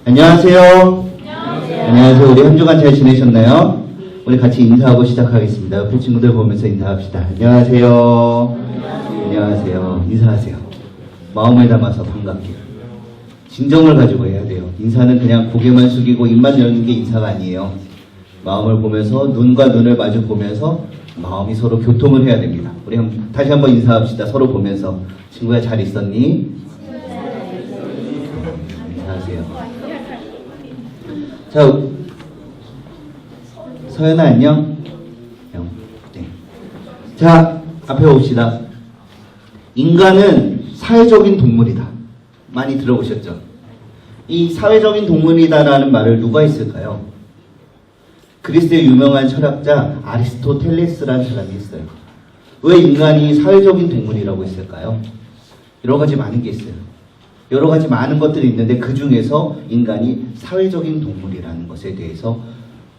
안녕하세요. 안녕하세요. 안녕하세요. 우리 한 주간 잘 지내셨나요? 우리 같이 인사하고 시작하겠습니다. 옆에 친구들 보면서 인사합시다. 안녕하세요. 안녕하세요. 인사하세요. 마음을 담아서 반갑게. 진정을 가지고 해야 돼요. 인사는 그냥 고개만 숙이고 입만 열는 게 인사가 아니에요. 마음을 보면서 눈과 눈을 마주 보면서 마음이 서로 교통을 해야 됩니다. 우리 다시 한번 인사합시다. 서로 보면서. 친구야 잘 있었니? 인사하세요. 자, 서연아 안녕? 네. 자, 앞에 봅시다. 인간은 사회적인 동물이다. 많이 들어보셨죠? 이 사회적인 동물이다라는 말을 누가 했을까요? 그리스의 유명한 철학자 아리스토텔레스라는 사람이 했어요. 왜 인간이 사회적인 동물이라고 했을까요? 여러 가지 많은 게 있어요. 여러 가지 많은 것들이 있는데 그 중에서 인간이 사회적인 동물이라는 것에 대해서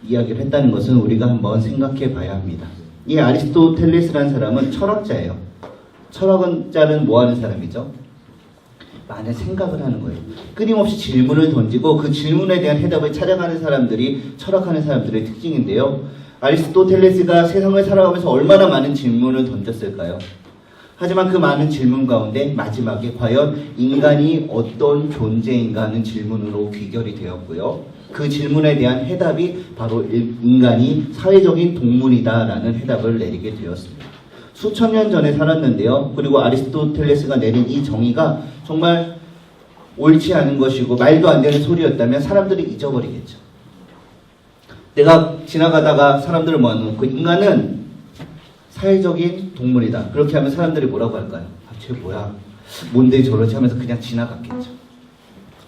이야기를 했다는 것은 우리가 한번 생각해 봐야 합니다. 이 아리스토텔레스라는 사람은 철학자예요. 철학자는 뭐 하는 사람이죠? 많은 생각을 하는 거예요. 끊임없이 질문을 던지고 그 질문에 대한 해답을 찾아가는 사람들이 철학하는 사람들의 특징인데요. 아리스토텔레스가 세상을 살아가면서 얼마나 많은 질문을 던졌을까요? 하지만 그 많은 질문 가운데 마지막에 과연 인간이 어떤 존재인가 하는 질문으로 귀결이 되었고요. 그 질문에 대한 해답이 바로 인간이 사회적인 동물이다라는 해답을 내리게 되었습니다. 수천 년 전에 살았는데요. 그리고 아리스토텔레스가 내린 이 정의가 정말 옳지 않은 것이고 말도 안 되는 소리였다면 사람들이 잊어버리겠죠. 내가 지나가다가 사람들을 모아놓고 인간은 사회적인 동물이다. 그렇게 하면 사람들이 뭐라고 할까요? 아, 쟤 뭐야? 뭔데 저러지 하면서 그냥 지나갔겠죠.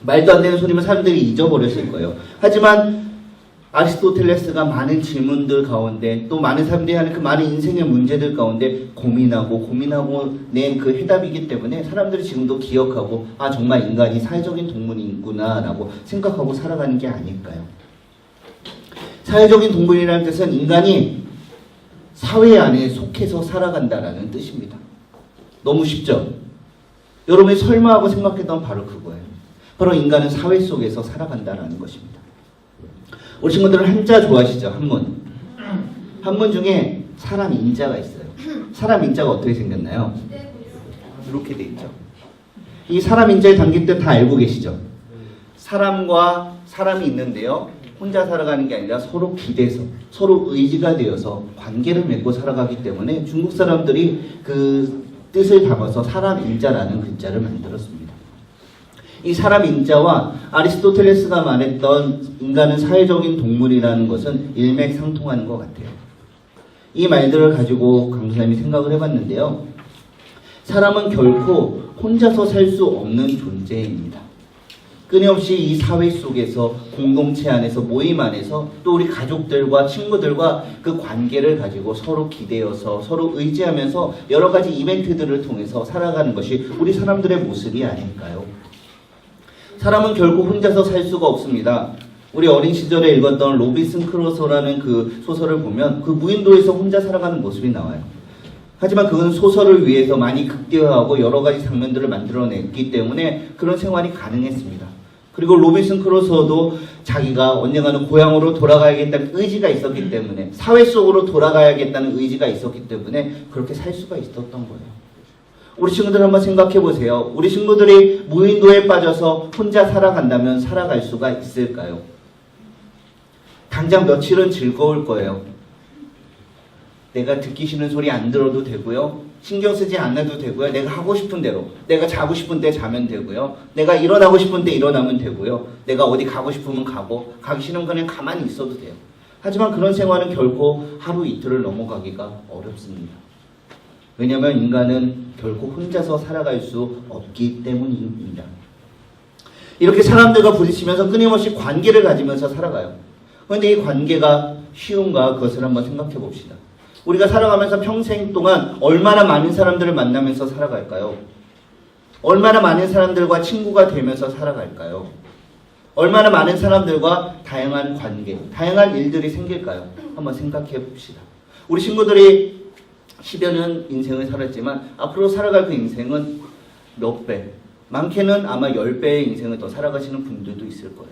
말도 안 되는 소리면 사람들이 잊어버렸을 거예요. 하지만 아리스토텔레스가 많은 질문들 가운데 또 많은 사람들이 하는 그 많은 인생의 문제들 가운데 고민하고 낸 그 해답이기 때문에 사람들이 지금도 기억하고 아 정말 인간이 사회적인 동물이구나 라고 생각하고 살아가는 게 아닐까요? 사회적인 동물이라는 뜻은 인간이 사회 안에 속해서 살아간다라는 뜻입니다. 너무 쉽죠? 여러분이 설마 하고 생각했던 바로 그거예요. 바로 인간은 사회 속에서 살아간다라는 것입니다. 우리 친구들은 한자 좋아하시죠? 한문. 한문 중에 사람 인자가 있어요. 사람 인자가 어떻게 생겼나요? 이렇게 돼 있죠. 이 사람 인자에 담긴 뜻 다 알고 계시죠? 사람과 사람이 있는데요. 혼자 살아가는 게 아니라 서로 기대서 서로 의지가 되어서 관계를 맺고 살아가기 때문에 중국 사람들이 그 뜻을 담아서 사람 인자라는 글자를 만들었습니다. 이 사람 인자와 아리스토텔레스가 말했던 인간은 사회적인 동물이라는 것은 일맥상통하는 것 같아요. 이 말들을 가지고 강사님이 생각을 해봤는데요. 사람은 결코 혼자서 살 수 없는 존재입니다. 끊임없이 이 사회 속에서 공동체 안에서 모임 안에서 또 우리 가족들과 친구들과 그 관계를 가지고 서로 기대어서 서로 의지하면서 여러 가지 이벤트들을 통해서 살아가는 것이 우리 사람들의 모습이 아닐까요? 사람은 결코 혼자서 살 수가 없습니다. 우리 어린 시절에 읽었던 로빈슨 크루소라는 그 소설을 보면 그 무인도에서 혼자 살아가는 모습이 나와요. 하지만 그건 소설을 위해서 많이 극대화하고 여러 가지 장면들을 만들어냈기 때문에 그런 생활이 가능했습니다. 그리고 로빈슨 크루소도 자기가 언젠가는 고향으로 돌아가야겠다는 의지가 있었기 때문에 사회 속으로 돌아가야겠다는 의지가 있었기 때문에 그렇게 살 수가 있었던 거예요. 우리 친구들 한번 생각해 보세요. 우리 친구들이 무인도에 빠져서 혼자 살아간다면 살아갈 수가 있을까요? 당장 며칠은 즐거울 거예요. 내가 듣기 싫은 소리 안 들어도 되고요. 신경 쓰지 않아도 되고요. 내가 하고 싶은 대로, 내가 자고 싶은 때 자면 되고요. 내가 일어나고 싶은 때 일어나면 되고요. 내가 어디 가고 싶으면 가고, 가기 싫으면 그냥 가만히 있어도 돼요. 하지만 그런 생활은 결코 하루 이틀을 넘어가기가 어렵습니다. 왜냐하면 인간은 결코 혼자서 살아갈 수 없기 때문입니다. 이렇게 사람들과 부딪히면서 끊임없이 관계를 가지면서 살아가요. 그런데 이 관계가 쉬운가 그것을 한번 생각해 봅시다. 우리가 살아가면서 평생 동안 얼마나 많은 사람들을 만나면서 살아갈까요? 얼마나 많은 사람들과 친구가 되면서 살아갈까요? 얼마나 많은 사람들과 다양한 관계, 다양한 일들이 생길까요? 한번 생각해 봅시다. 우리 친구들이 10여 년 인생을 살았지만 앞으로 살아갈 그 인생은 몇 배, 많게는 아마 10배의 인생을 더 살아가시는 분들도 있을 거예요.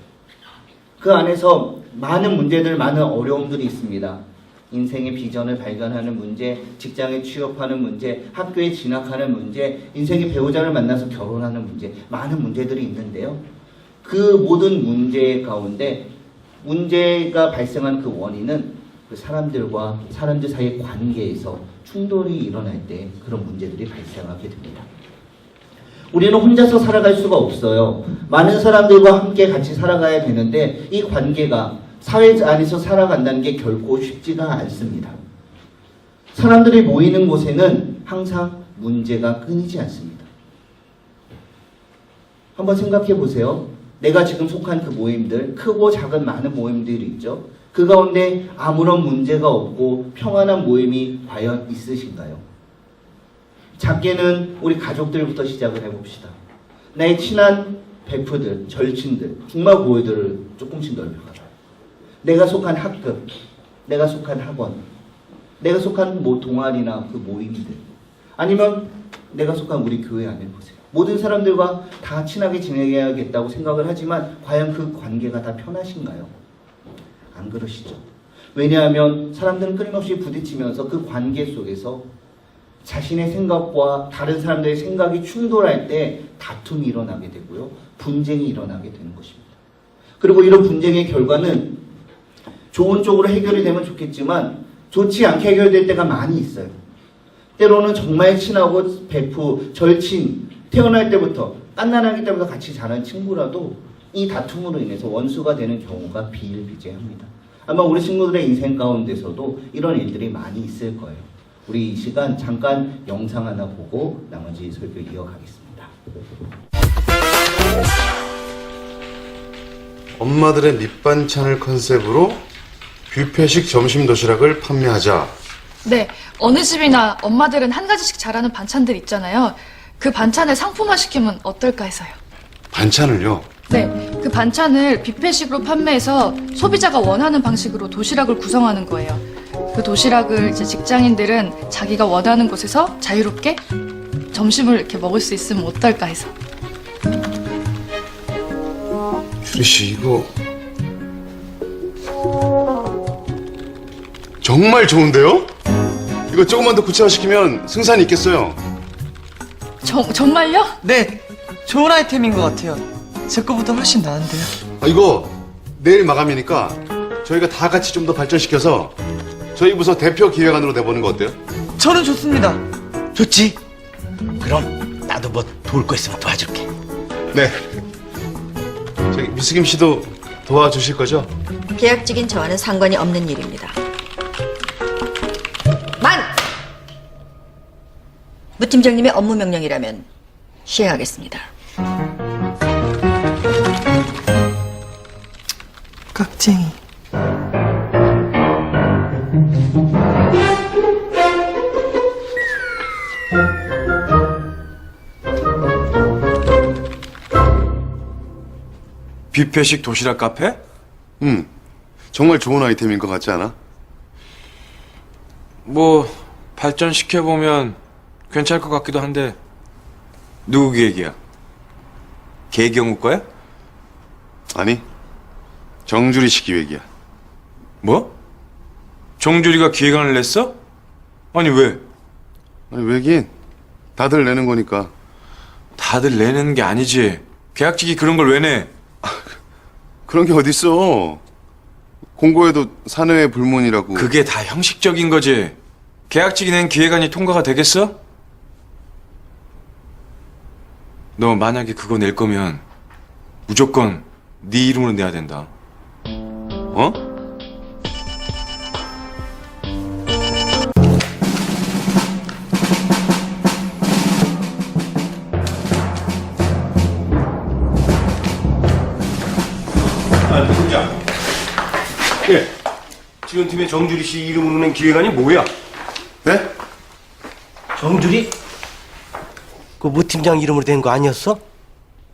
그 안에서 많은 문제들, 많은 어려움들이 있습니다. 인생의 비전을 발견하는 문제, 직장에 취업하는 문제, 학교에 진학하는 문제, 인생의 배우자를 만나서 결혼하는 문제, 많은 문제들이 있는데요. 그 모든 문제 가운데 문제가 발생한 그 원인은 그 사람들과 사람들 사이의 관계에서 충돌이 일어날 때 그런 문제들이 발생하게 됩니다. 우리는 혼자서 살아갈 수가 없어요. 많은 사람들과 함께 같이 살아가야 되는데 이 관계가 사회 안에서 살아간다는 게 결코 쉽지가 않습니다. 사람들이 모이는 곳에는 항상 문제가 끊이지 않습니다. 한번 생각해 보세요. 내가 지금 속한 그 모임들, 크고 작은 많은 모임들이 있죠. 그 가운데 아무런 문제가 없고 평안한 모임이 과연 있으신가요? 작게는 우리 가족들부터 시작을 해봅시다. 나의 친한 베프들, 절친들, 중마고이들을 조금씩 넓혀가요. 내가 속한 학급, 내가 속한 학원, 내가 속한 동아리나 그 모임들, 아니면 내가 속한 우리 교회 안에 보세요. 모든 사람들과 다 친하게 지내야겠다고 생각을 하지만 과연 그 관계가 다 편하신가요? 안 그러시죠. 왜냐하면 사람들은 끊임없이 부딪히면서 그 관계 속에서 자신의 생각과 다른 사람들의 생각이 충돌할 때 다툼이 일어나게 되고요. 분쟁이 일어나게 되는 것입니다. 그리고 이런 분쟁의 결과는 좋은 쪽으로 해결이 되면 좋겠지만 좋지 않게 해결될 때가 많이 있어요. 때로는 정말 친하고 베프, 절친, 태어날 때부터 깐난하기 때부터 같이 자란 친구라도 이 다툼으로 인해서 원수가 되는 경우가 비일비재합니다. 아마 우리 친구들의 인생 가운데서도 이런 일들이 많이 있을 거예요. 우리 이 시간 잠깐 영상 하나 보고 나머지 설교 이어가겠습니다. 엄마들의 밑반찬을 컨셉으로 뷔페식 점심 도시락을 판매하자. 네, 어느 집이나 엄마들은 한 가지씩 잘하는 반찬들 있잖아요. 그 반찬을 상품화 시키면 어떨까 해서요. 반찬을요? 네, 그 반찬을 뷔페식으로 판매해서 소비자가 원하는 방식으로 도시락을 구성하는 거예요. 그 도시락을 이제 직장인들은 자기가 원하는 곳에서 자유롭게 점심을 이렇게 먹을 수 있으면 어떨까 해서. 유리 씨, 이거 정말 좋은데요? 이거 조금만 더 구체화시키면 승산이 있겠어요. 정말요? 네, 좋은 아이템인 것 같아요. 제 거보다 훨씬 나은데요. 이거 내일 마감이니까 저희가 다 같이 좀 더 발전시켜서 저희 부서 대표 기획안으로 내보는 거 어때요? 저는 좋습니다. 좋지? 그럼 나도 뭐 도울 거 있으면 도와줄게. 네. 저기 미스김 씨도 도와주실 거죠? 계약직인 저와는 상관이 없는 일입니다. 무 팀장님의 업무 명령이라면 시행하겠습니다. 깍쟁이. 뷔페식 도시락 카페? 정말 좋은 아이템인 것 같지 않아? 뭐 발전시켜보면 괜찮을 것 같기도 한데. 누구 기획이야? 개경우 거야? 아니, 정주리 씨 기획이야. 뭐? 정주리가 기획안을 냈어? 아니 왜? 아니, 왜긴 다들 내는 거니까. 다들 내는 게 아니지. 계약직이 그런 걸 왜 내? 그런 게 어딨어. 공고에도 사내의 불문이라고. 그게 다 형식적인 거지. 계약직이 낸 기획안이 통과가 되겠어? 너 만약에 그거 낼 거면 무조건 네 이름으로 내야 된다. 어? 팀장. 예. 지원팀의 정주리 씨 이름으로 낸 기획안이 뭐야? 네? 정주리? 그 무 팀장 이름으로 된 거 아니었어?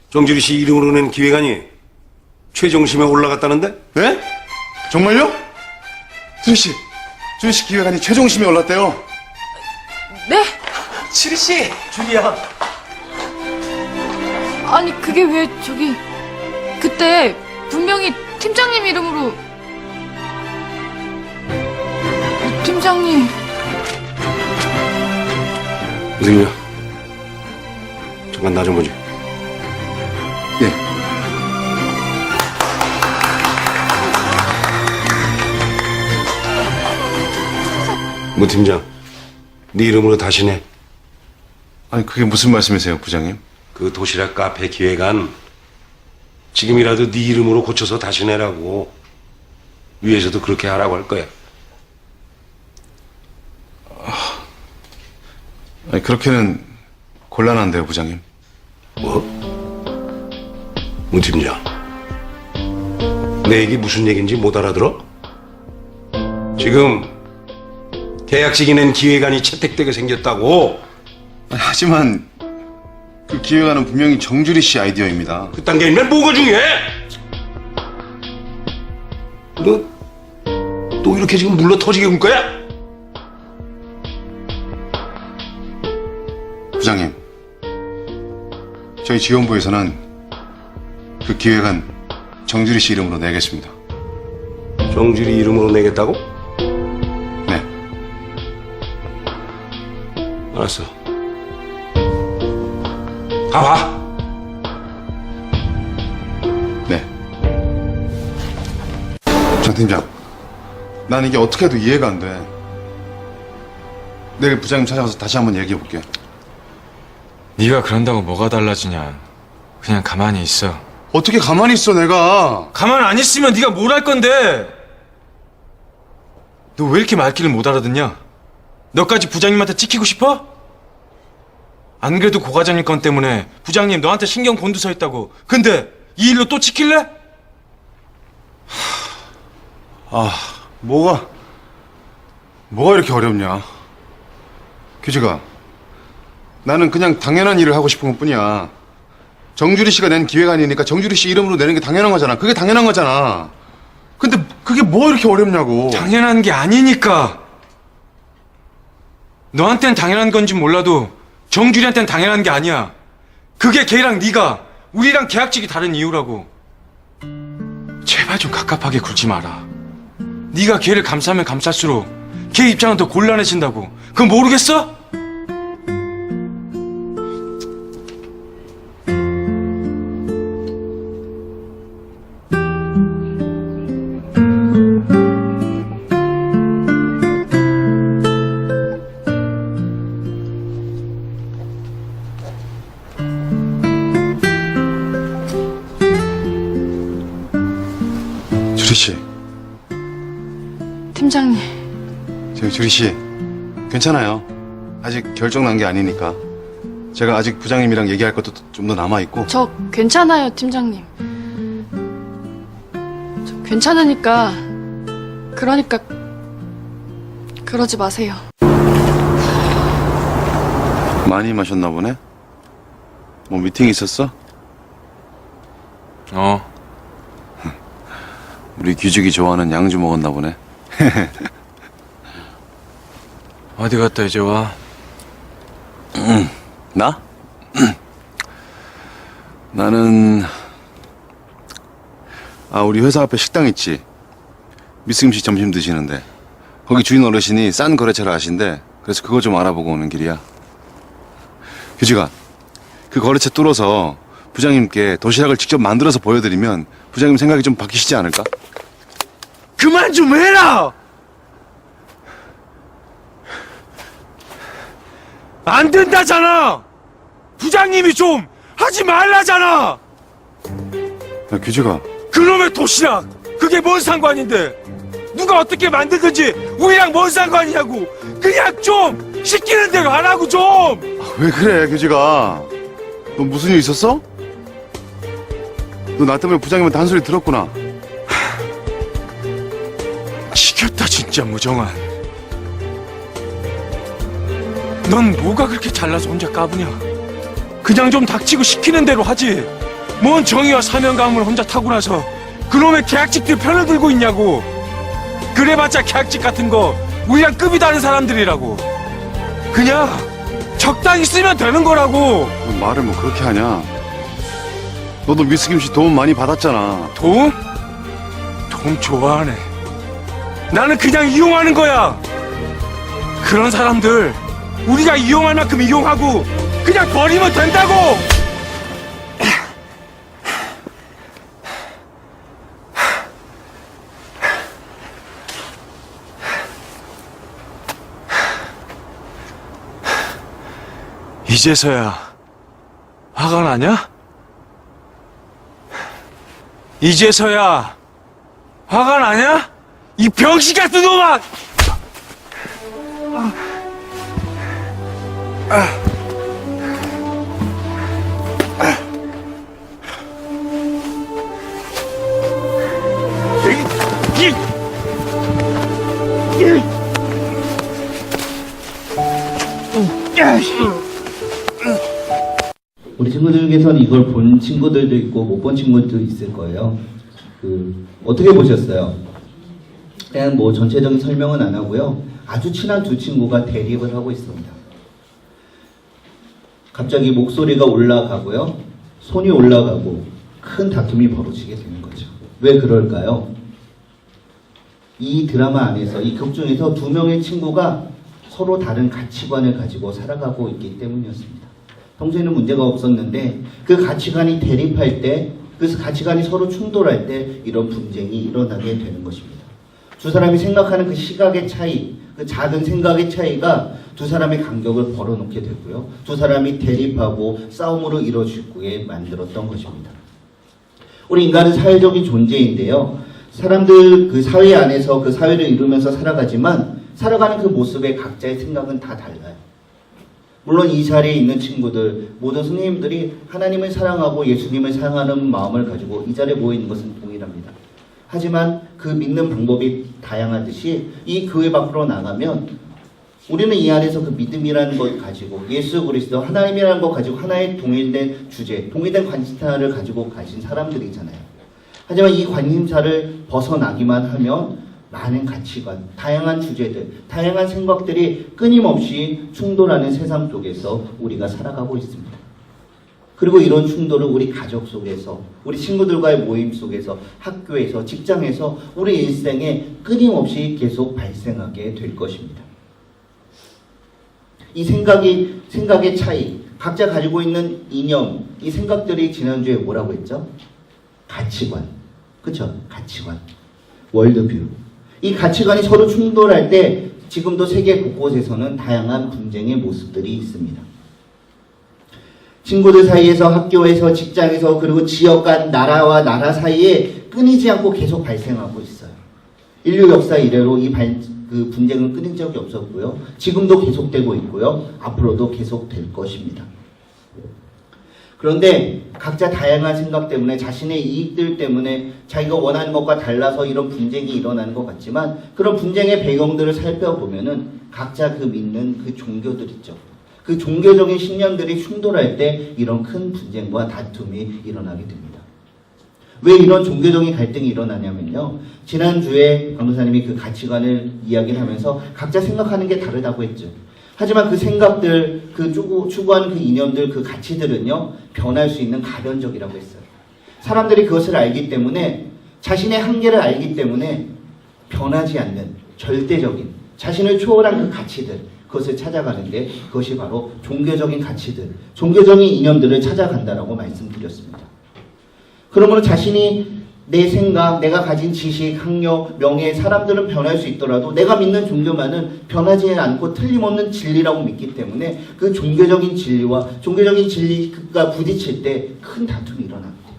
정주리 씨 이름으로 낸 기획안이 최종심에 올라갔다는데? 네? 정말요? 주리 씨 기획안이 최종심에 올랐대요. 네? 주리 씨. 주리야. 아니 그게 왜 저기 그때 분명히 팀장님 이름으로 팀장님 무슨이야? 잠깐 나 좀 보지. 예. 무 팀장, 네 이름으로 다시 내. 아니, 그게 무슨 말씀이세요, 부장님? 그 도시락 카페 기획안 지금이라도 네 이름으로 고쳐서 다시 내라고. 위에서도 그렇게 하라고 할 거야. 아니, 그렇게는 곤란한데요, 부장님. 뭐? 무 팀장, 내 얘기 무슨 얘기인지 못 알아들어? 지금 계약직이 낸 기획안이 채택되게 생겼다고. 하지만 그 기획안은 분명히 정주리 씨 아이디어입니다. 그딴 게 있면 뭐가 중요해? 너 또 이렇게 지금 물러 터지게 군 거야? 부장님, 저희 지원부에서는 그 기획안 정주리 씨 이름으로 내겠습니다. 정주리 이름으로 내겠다고? 네. 알았어. 가봐. 네. 정 팀장, 난 이게 어떻게 해도 이해가 안 돼. 내일 부장님 찾아가서 다시 한번 얘기해 볼게. 네가 그런다고 뭐가 달라지냐. 그냥 가만히 있어. 어떻게 가만히 있어, 내가. 가만 안 있으면 네가 뭘 할 건데? 너 왜 이렇게 말귀를 못 알아듣냐? 너까지 부장님한테 찍히고 싶어? 안 그래도 고 과장님 건 때문에 부장님 너한테 신경 곤두서 있다고. 근데 이 일로 또 찍힐래? 뭐가 이렇게 어렵냐. 규지가, 나는 그냥 당연한 일을 하고 싶은 것 뿐이야. 정주리 씨가 낸 기획안이니까 정주리 씨 이름으로 내는 게 당연한 거잖아. 그게 당연한 거잖아. 근데 그게 뭐 이렇게 어렵냐고. 당연한 게 아니니까. 너한텐 당연한 건지 몰라도 정주리한텐 당연한 게 아니야. 그게 걔랑 네가 우리랑 계약직이 다른 이유라고. 제발 좀 갑갑하게 굴지 마라. 네가 걔를 감싸면 감쌀수록 걔 입장은 더 곤란해진다고. 그건 모르겠어? 주리 씨, 팀장님 저기 주리 씨, 괜찮아요. 아직 결정 난 게 아니니까. 제가 아직 부장님이랑 얘기할 것도 좀 더 남아 있고. 저 괜찮아요 팀장님. 저 괜찮으니까 그러니까 그러지 마세요. 많이 마셨나 보네. 뭐 미팅 있었어? 우리 규직이 좋아하는 양주 먹었나 보네. 어디 갔다 이제 와? 나? 나는 우리 회사 앞에 식당 있지. 미스 씨 점심 드시는데 거기 주인 어르신이 싼 거래처를 아신대. 그래서 그거 좀 알아보고 오는 길이야. 규지가, 그 거래처 뚫어서 부장님께 도시락을 직접 만들어서 보여드리면 부장님 생각이 좀 바뀌시지 않을까? 그만 좀 해라! 안 된다잖아! 부장님이 좀 하지 말라잖아! 야, 규지가, 그놈의 도시락! 그게 뭔 상관인데? 누가 어떻게 만들든지 우리랑 뭔 상관이냐고! 그냥 좀 시키는 대로 하라고 좀! 왜 그래, 규지가? 너 무슨 일 있었어? 너 나 때문에 부장님한테 한 소리 들었구나. 지겹다 진짜 무정한. 넌 뭐가 그렇게 잘나서 혼자 까부냐? 그냥 좀 닥치고 시키는 대로 하지. 뭔 정의와 사명감을 혼자 타고나서 그놈의 계약직들 편을 들고 있냐고. 그래봤자 계약직 같은 거 우리랑 급이 다른 사람들이라고. 그냥 적당히 쓰면 되는 거라고. 너 말을 뭐 그렇게 하냐? 너도 미스김 씨 도움 많이 받았잖아. 도움? 도움 좋아하네. 나는 그냥 이용하는 거야. 그런 사람들 우리가 이용할 만큼 이용하고 그냥 버리면 된다고. 이제서야 화가 나냐? 이제서야 화가 나냐? 이 병신 같은 놈아! 우리 친구들 중에서는 이걸 본 친구들도 있고 못 본 친구들도 있을 거예요. 어떻게 보셨어요? 그냥 뭐 전체적인 설명은 안 하고요. 아주 친한 두 친구가 대립을 하고 있습니다. 갑자기 목소리가 올라가고요. 손이 올라가고 큰 다툼이 벌어지게 되는 거죠. 왜 그럴까요? 이 드라마 안에서, 이 극 중에서 두 명의 친구가 서로 다른 가치관을 가지고 살아가고 있기 때문이었습니다. 평소에는 문제가 없었는데 그 가치관이 대립할 때, 그 가치관이 서로 충돌할 때 이런 분쟁이 일어나게 되는 것입니다. 두 사람이 생각하는 그 시각의 차이, 그 작은 생각의 차이가 두 사람의 간격을 벌어놓게 되고요. 두 사람이 대립하고 싸움으로 이뤄지게 만들었던 것입니다. 우리 인간은 사회적인 존재인데요. 사람들 그 사회 안에서 그 사회를 이루면서 살아가지만 살아가는 그 모습에 각자의 생각은 다 달라요. 물론 이 자리에 있는 친구들, 모든 선생님들이 하나님을 사랑하고 예수님을 사랑하는 마음을 가지고 이 자리에 모여 있는 것은 동일합니다. 하지만 그 믿는 방법이 다양하듯이 이 교회 밖으로 나가면 우리는 이 안에서 그 믿음이라는 걸 가지고 예수 그리스도 하나님이라는 것 가지고 하나의 동일된 주제, 동일된 관심사를 가지고 가진 사람들이잖아요. 하지만 이 관심사를 벗어나기만 하면 많은 가치관, 다양한 주제들, 다양한 생각들이 끊임없이 충돌하는 세상 속에서 우리가 살아가고 있습니다. 그리고 이런 충돌을 우리 가족 속에서, 우리 친구들과의 모임 속에서, 학교에서, 직장에서 우리 일생에 끊임없이 계속 발생하게 될 것입니다. 이 생각의 차이, 각자 가지고 있는 이념, 이 생각들이 지난주에 뭐라고 했죠? 가치관. 그쵸? 가치관. 월드뷰. 이 가치관이 서로 충돌할 때 지금도 세계 곳곳에서는 다양한 분쟁의 모습들이 있습니다. 친구들 사이에서, 학교에서, 직장에서, 그리고 지역 간, 나라와 나라 사이에 끊이지 않고 계속 발생하고 있어요. 인류 역사 이래로 그 분쟁은 끊인 적이 없었고요. 지금도 계속되고 있고요. 앞으로도 계속될 것입니다. 그런데 각자 다양한 생각 때문에, 자신의 이익들 때문에 자기가 원하는 것과 달라서 이런 분쟁이 일어나는 것 같지만, 그런 분쟁의 배경들을 살펴보면은 각자 그 믿는 그 종교들 있죠. 그 종교적인 신념들이 충돌할 때 이런 큰 분쟁과 다툼이 일어나게 됩니다. 왜 이런 종교적인 갈등이 일어나냐면요. 지난주에 강도사님이 그 가치관을 이야기를 하면서 각자 생각하는 게 다르다고 했죠. 하지만 그 생각들, 그 추구하는 그 이념들, 그 가치들은요, 변할 수 있는 가변적이라고 했어요. 사람들이 그것을 알기 때문에, 자신의 한계를 알기 때문에 변하지 않는 절대적인, 자신을 초월한 그 가치들, 그것을 찾아가는데, 그것이 바로 종교적인 가치들, 종교적인 이념들을 찾아간다라고 말씀드렸습니다. 그러므로 자신이 내 생각, 내가 가진 지식, 학력, 명예, 사람들은 변할 수 있더라도 내가 믿는 종교만은 변하지 않고 틀림없는 진리라고 믿기 때문에 그 종교적인 진리와 종교적인 진리가 부딪힐 때 큰 다툼이 일어납니다.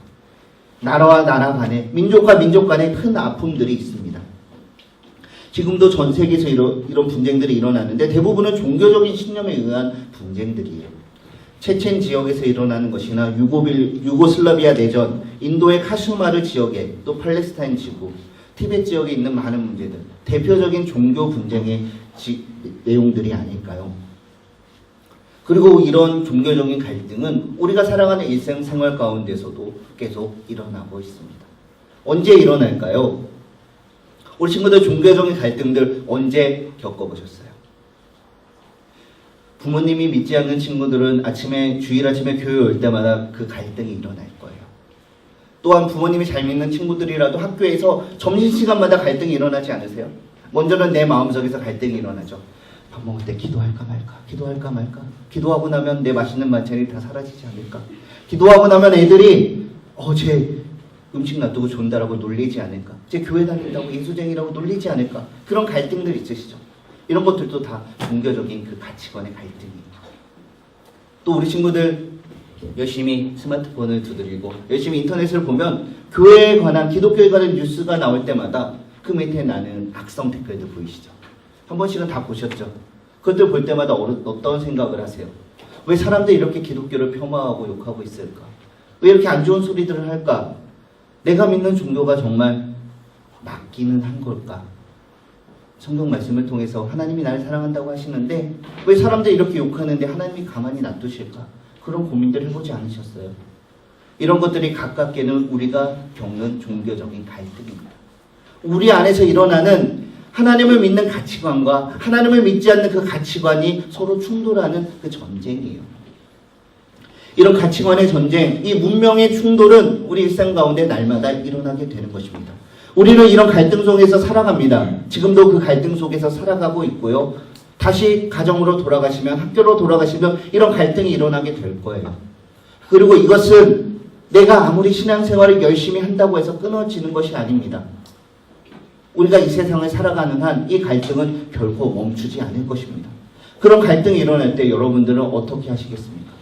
나라와 나라 간에, 민족과 민족 간에 큰 아픔들이 있습니다. 지금도 전 세계에서 이런 분쟁들이 일어나는데 대부분은 종교적인 신념에 의한 분쟁들이에요. 체첸 지역에서 일어나는 것이나 유고슬라비아 내전, 인도의 카슈마르 지역에, 또 팔레스타인 지구, 티벳 지역에 있는 많은 문제들, 대표적인 종교 분쟁의 내용들이 아닐까요? 그리고 이런 종교적인 갈등은 우리가 살아가는 일상생활 가운데서도 계속 일어나고 있습니다. 언제 일어날까요? 우리 친구들 종교적인 갈등들 언제 겪어보셨어요? 부모님이 믿지 않는 친구들은 주일 아침에 교회 올 때마다 그 갈등이 일어날 거예요. 또한 부모님이 잘 믿는 친구들이라도 학교에서 점심시간마다 갈등이 일어나지 않으세요? 먼저는 내 마음속에서 갈등이 일어나죠. 밥 먹을 때 기도할까 말까, 기도할까 말까, 기도하고 나면 내 맛있는 만찬이 다 사라지지 않을까, 기도하고 나면 애들이 쟤 음식 놔두고 존다라고 놀리지 않을까, 쟤 교회 다닌다고 예수쟁이라고 놀리지 않을까, 그런 갈등들 있으시죠. 이런 것들도 다 종교적인 그 가치관의 갈등이에요. 또 우리 친구들 열심히 스마트폰을 두드리고 열심히 인터넷을 보면 교회에 관한, 기독교에 관한 뉴스가 나올 때마다 그 밑에 나는 악성 댓글들 보이시죠? 한 번씩은 다 보셨죠? 그것들 볼 때마다 어떤 생각을 하세요? 왜 사람들이 이렇게 기독교를 폄하하고 욕하고 있을까? 왜 이렇게 안 좋은 소리들을 할까? 내가 믿는 종교가 정말 맞기는 한 걸까? 성경 말씀을 통해서 하나님이 나를 사랑한다고 하시는데 왜 사람들이 이렇게 욕하는데 하나님이 가만히 놔두실까? 그런 고민들 해보지 않으셨어요? 이런 것들이 가깝게는 우리가 겪는 종교적인 갈등입니다. 우리 안에서 일어나는 하나님을 믿는 가치관과 하나님을 믿지 않는 그 가치관이 서로 충돌하는 그 전쟁이에요. 이런 가치관의 전쟁, 이 문명의 충돌은 우리 일상 가운데 날마다 일어나게 되는 것입니다. 우리는 이런 갈등 속에서 살아갑니다. 지금도 그 갈등 속에서 살아가고 있고요. 다시 가정으로 돌아가시면, 학교로 돌아가시면 이런 갈등이 일어나게 될 거예요. 그리고 이것은 내가 아무리 신앙생활을 열심히 한다고 해서 끊어지는 것이 아닙니다. 우리가 이 세상을 살아가는 한 이 갈등은 결코 멈추지 않을 것입니다. 그런 갈등이 일어날 때 여러분들은 어떻게 하시겠습니까?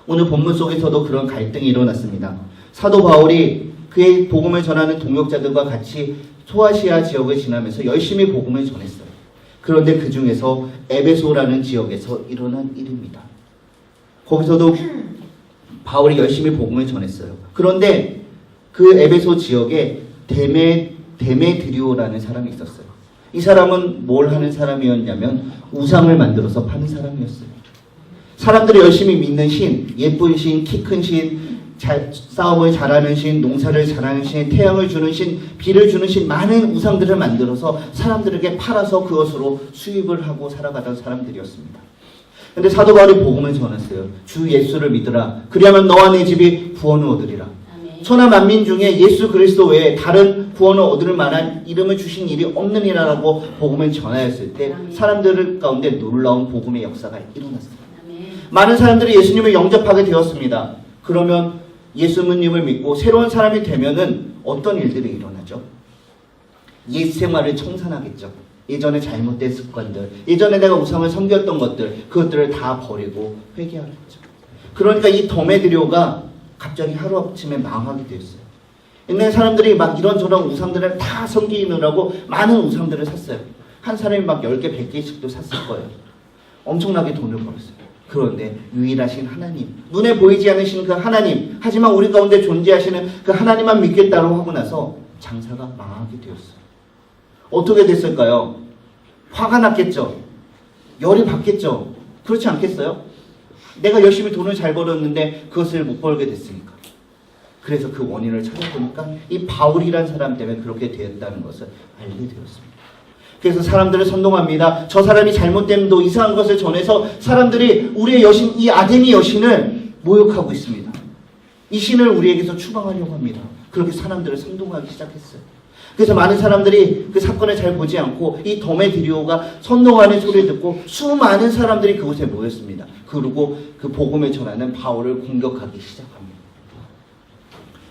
오늘 본문 속에서도 그런 갈등이 일어났습니다. 사도 바울이 그의 복음을 전하는 동역자들과 같이 소아시아 지역을 지나면서 열심히 복음을 전했어요. 그런데 그 중에서 에베소라는 지역에서 일어난 일입니다. 거기서도 바울이 열심히 복음을 전했어요. 그런데 그 에베소 지역에 데메드리오라는 사람이 있었어요. 이 사람은 뭘 하는 사람이었냐면 우상을 만들어서 파는 사람이었어요. 사람들이 열심히 믿는 신, 예쁜 신, 키 큰 신, 싸움을 잘하는 신, 농사를 잘하는 신, 태양을 주는 신, 비를 주는 신, 많은 우상들을 만들어서 사람들에게 팔아서 그것으로 수입을 하고 살아가던 사람들이었습니다. 근데 사도 바울이 복음을 전했어요. 주 예수를 믿으라. 그리하면 너와 내 집이 구원을 얻으리라. 천하 만민 중에 예수 그리스도 외에 다른 구원을 얻을 만한 이름을 주신 일이 없느니라라고 복음을 전하였을 때 사람들 가운데 놀라운 복음의 역사가 일어났어요. 많은 사람들이 예수님을 영접하게 되었습니다. 그러면 예수님을 믿고 새로운 사람이 되면은 어떤 일들이 일어나죠? 옛 생활을 청산하겠죠. 예전에 잘못된 습관들, 예전에 내가 우상을 섬겼던 것들, 그것들을 다 버리고 회개하겠죠. 그러니까 이 데메드리오가 갑자기 하루아침에 망하게 되었어요. 옛날 사람들이 막 이런저런 우상들을 다 섬기느라고 많은 우상들을 샀어요. 한 사람이 막 10개, 100개씩도 샀을 거예요. 엄청나게 돈을 벌었어요. 그런데 유일하신 하나님, 눈에 보이지 않으시는 그 하나님, 하지만 우리 가운데 존재하시는 그 하나님만 믿겠다고 하고 나서 장사가 망하게 되었어요. 어떻게 됐을까요? 화가 났겠죠. 열이 받겠죠. 그렇지 않겠어요? 내가 열심히 돈을 잘 벌었는데 그것을 못 벌게 됐으니까. 그래서 그 원인을 찾아보니까 이 바울이란 사람 때문에 그렇게 되었다는 것을 알게 되었습니다. 그래서 사람들을 선동합니다. 저 사람이 잘못됨도 이상한 것을 전해서 사람들이 우리의 여신, 이 아데미 여신을 모욕하고 있습니다. 이 신을 우리에게서 추방하려고 합니다. 그렇게 사람들을 선동하기 시작했어요. 그래서 많은 사람들이 그 사건을 잘 보지 않고 이 데메드리오가 선동하는 소리를 듣고 수많은 사람들이 그곳에 모였습니다. 그리고 그 복음을 전하는 바울을 공격하기 시작합니다.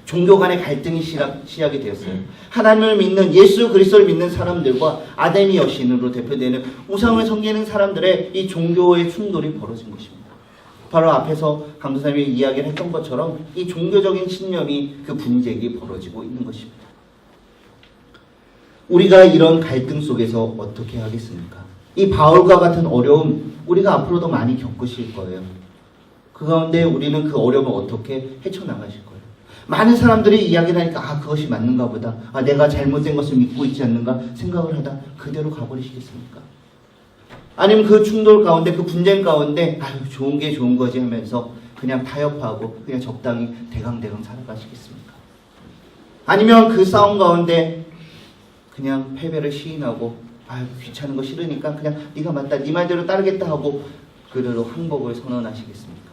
종교 간의 갈등이 시작이 되었어요. 하나님을 믿는, 예수 그리스도를 믿는 사람들과 아데미 여신으로 대표되는 우상을 섬기는 사람들의 이 종교의 충돌이 벌어진 것입니다. 바로 앞에서 강도사님이 이야기를 했던 것처럼 이 종교적인 신념이 그 분쟁이 벌어지고 있는 것입니다. 우리가 이런 갈등 속에서 어떻게 하겠습니까? 이 바울과 같은 어려움 우리가 앞으로도 많이 겪으실 거예요. 그 가운데 우리는 그 어려움을 어떻게 헤쳐나가실 거예요. 많은 사람들이 이야기를 하니까 그것이 맞는가 보다. 내가 잘못된 것을 믿고 있지 않는가 생각을 하다 그대로 가버리시겠습니까? 아니면 그 충돌 가운데, 그 분쟁 가운데 좋은 게 좋은 거지 하면서 그냥 타협하고 그냥 적당히 대강대강 살아가시겠습니까? 아니면 그 싸움 가운데 그냥 패배를 시인하고 귀찮은 거 싫으니까 그냥 네가 맞다, 네 말대로 따르겠다 하고 그대로 항복을 선언하시겠습니까?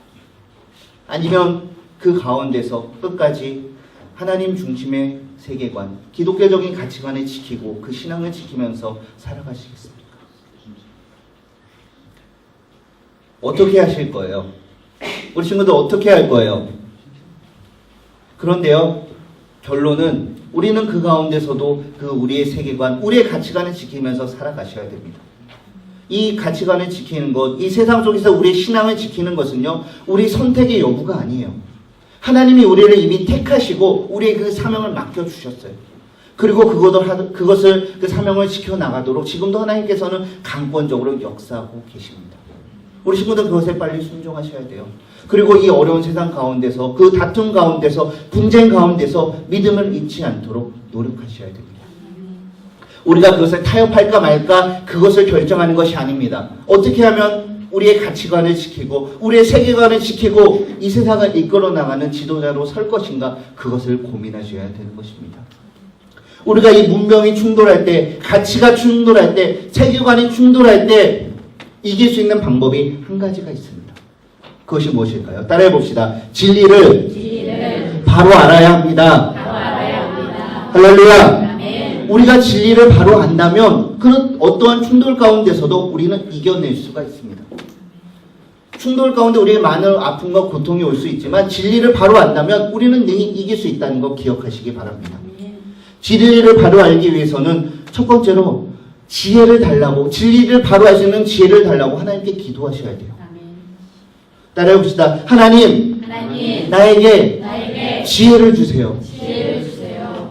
아니면 그 가운데서 끝까지 하나님 중심의 세계관, 기독교적인 가치관을 지키고 그 신앙을 지키면서 살아가시겠습니까? 어떻게 하실 거예요? 우리 친구들 어떻게 할 거예요? 그런데요, 결론은 우리는 그 가운데서도 그 우리의 세계관, 우리의 가치관을 지키면서 살아가셔야 됩니다. 이 가치관을 지키는 것, 이 세상 속에서 우리의 신앙을 지키는 것은요, 우리 선택의 여부가 아니에요. 하나님이 우리를 이미 택하시고 우리의 그 사명을 맡겨주셨어요. 그리고 그것을 그 사명을 지켜나가도록 지금도 하나님께서는 강권적으로 역사하고 계십니다. 우리 친구들 그것에 빨리 순종하셔야 돼요. 그리고 이 어려운 세상 가운데서, 그 다툼 가운데서, 분쟁 가운데서 믿음을 잃지 않도록 노력하셔야 됩니다. 우리가 그것을 타협할까 말까 그것을 결정하는 것이 아닙니다. 어떻게 하면 우리의 가치관을 지키고 우리의 세계관을 지키고 이 세상을 이끌어 나가는 지도자로 설 것인가, 그것을 고민하셔야 되는 것입니다. 우리가 이 문명이 충돌할 때, 가치가 충돌할 때, 세계관이 충돌할 때 이길 수 있는 방법이 한 가지가 있습니다. 그것이 무엇일까요? 따라해 봅시다. 진리를 바로 알아야 합니다. 할렐루야. 우리가 진리를 바로 안다면 그런 어떠한 충돌 가운데서도 우리는 이겨낼 수가 있습니다. 충돌 가운데 우리의 많은 아픔과 고통이 올 수 있지만 진리를 바로 안다면 우리는 능히 이길 수 있다는 거 기억하시기 바랍니다. 진리를 바로 알기 위해서는 첫 번째로 지혜를 달라고, 진리를 바로 알 수 있는 지혜를 달라고 하나님께 기도하셔야 돼요. 따라해 봅시다. 하나님, 나에게 지혜를 주세요.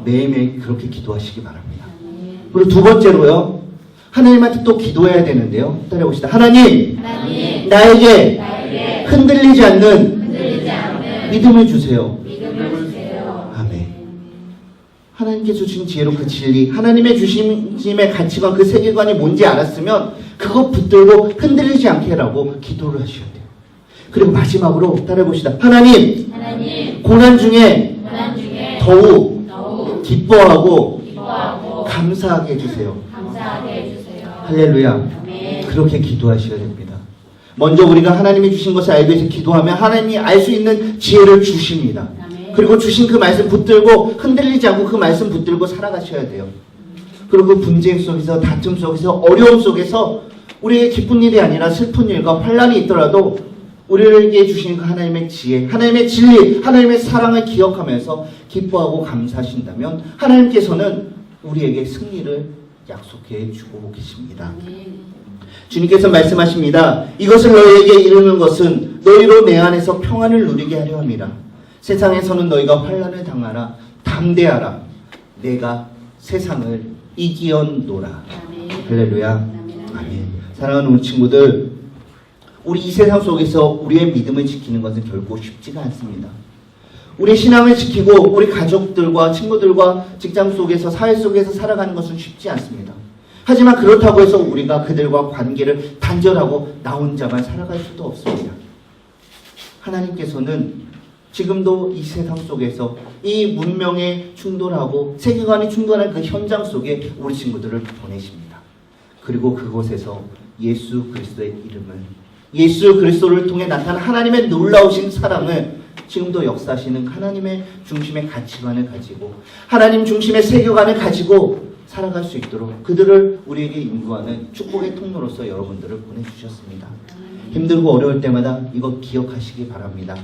매일매일 그렇게 기도하시기 바랍니다. 그리고 두 번째로요, 하나님한테 또 기도해야 되는데요. 따라해 봅시다. 하나님, 나에게 흔들리지 않는 믿음을 주세요. 아멘. 하나님께서 주신 지혜로 그 진리, 하나님의 주심의 가치관, 그 세계관이 뭔지 알았으면 그거 붙들고 흔들리지 않게 하라고 기도를 하셔야 돼요. 그리고 마지막으로 따라해 봅시다. 하나님, 고난 중에 더욱 기뻐하고 감사하게 해주세요. 할렐루야. 그렇게 기도하셔야 됩니다. 먼저 우리가 하나님이 주신 것을 알기 위해서 기도하면 하나님이 알 수 있는 지혜를 주십니다. 그리고 주신 그 말씀 붙들고 흔들리지 않고 그 말씀 붙들고 살아가셔야 돼요. 그리고 그 분쟁 속에서, 다툼 속에서, 어려움 속에서 우리의 기쁜 일이 아니라 슬픈 일과 환난이 있더라도 우리에게 주신 그 하나님의 지혜, 하나님의 진리, 하나님의 사랑을 기억하면서 기뻐하고 감사하신다면 하나님께서는 우리에게 승리를 약속해 주고 계십니다. 주님께서 말씀하십니다. 이것을 너희에게 이루는 것은 너희로 내 안에서 평안을 누리게 하려 함이라. 세상에서는 너희가 환난을 당하라. 담대하라. 내가 세상을 이기었노라. 할렐루야. 아멘. 사랑하는 우리 친구들, 우리 이 세상 속에서 우리의 믿음을 지키는 것은 결코 쉽지가 않습니다. 우리 신앙을 지키고 우리 가족들과 친구들과 직장 속에서, 사회 속에서 살아가는 것은 쉽지 않습니다. 하지만 그렇다고 해서 우리가 그들과 관계를 단절하고 나 혼자만 살아갈 수도 없습니다. 하나님께서는 지금도 이 세상 속에서 이 문명에 충돌하고 세계관이 충돌하는 그 현장 속에 우리 친구들을 보내십니다. 그리고 그곳에서 예수 그리스도의 이름을, 예수 그리스도를 통해 나타난 하나님의 놀라우신 사랑을 지금도 역사하시는 하나님의 중심의 가치관을 가지고, 하나님 중심의 세계관을 가지고 살아갈 수 있도록 그들을 우리에게 인도하는 축복의 통로로서 여러분들을 보내주셨습니다. 힘들고 어려울 때마다 이거 기억하시기 바랍니다.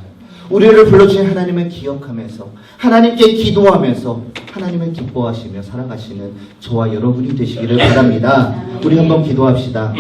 우리를 불러주신 하나님을 기억하면서, 하나님께 기도하면서 하나님을 기뻐하시며 살아가시는 저와 여러분이 되시기를 바랍니다. 우리 한번 기도합시다.